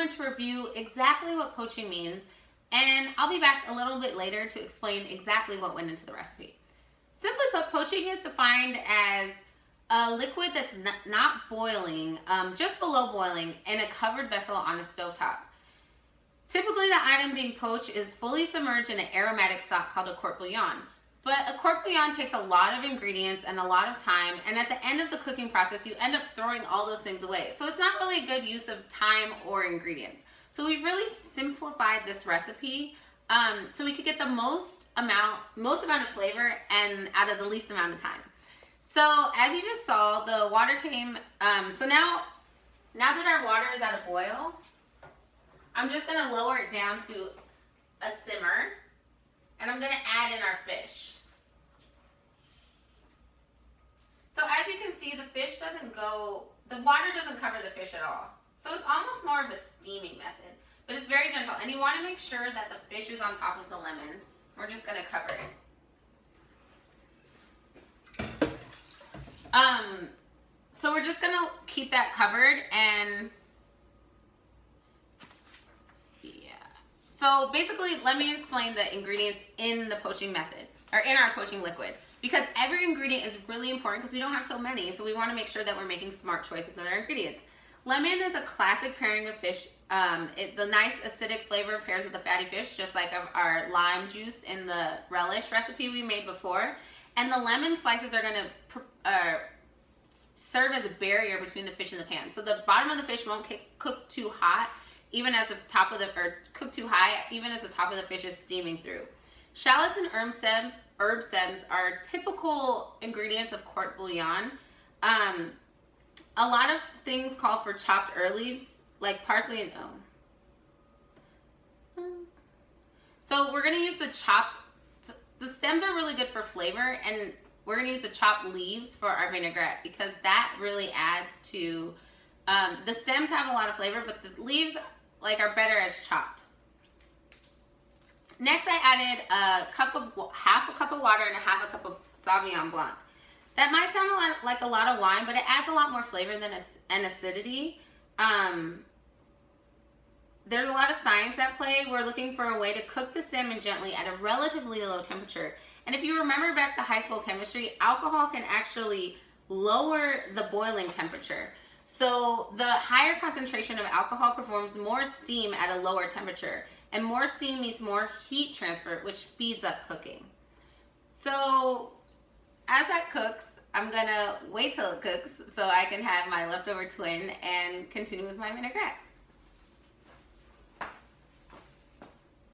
moment to review exactly what poaching means, and I'll be back a little bit later to explain exactly what went into the recipe. Simply put, poaching is defined as a liquid that's not boiling, just below boiling, in a covered vessel on a stovetop. Typically, the item being poached is fully submerged in an aromatic stock called a court bouillon. But a court bouillon takes a lot of ingredients and a lot of time, and at the end of the cooking process, you end up throwing all those things away. So it's not really a good use of time or ingredients. So we've really simplified this recipe so we could get the most amount of flavor and out of the least amount of time. So as you just saw, the water came, so now that our water is at a boil, I'm just gonna lower it down to a simmer, and I'm gonna add in our fish. So as you can see, the water doesn't cover the fish at all. So it's almost more of a steaming method, but it's very gentle. And you wanna make sure that the fish is on top of the lemon. We're just gonna cover it. So we're just gonna keep that covered, and yeah. So basically, let me explain the ingredients in the poaching method, or in our poaching liquid, because every ingredient is really important because we don't have so many, so we wanna make sure that we're making smart choices with our ingredients. Lemon is a classic pairing of fish. The nice acidic flavor pairs with the fatty fish, just like our lime juice in the relish recipe we made before. And the lemon slices are gonna serve as a barrier between the fish and the pan. So the bottom of the fish won't cook too hot, even as the top of cook too high, even as the top of the fish is steaming through. Shallots and herb stems are typical ingredients of court bouillon. A lot of things call for chopped herb leaves, like parsley and So we're gonna use the stems are really good for flavor, and we're gonna use the chopped leaves for our vinaigrette because that really adds to, the stems have a lot of flavor, but the leaves are better as chopped. Next, I added half a cup of water and half a cup of Sauvignon Blanc. That might sound like a lot of wine, but it adds a lot more flavor and acidity. There's a lot of science at play. We're looking for a way to cook the salmon gently at a relatively low temperature. And if you remember back to high school chemistry, alcohol can actually lower the boiling temperature. So the higher concentration of alcohol performs more steam at a lower temperature. And more steam means more heat transfer, which speeds up cooking. So as that cooks, I'm gonna wait till it cooks so I can have my leftover twin and continue with my vinaigrette.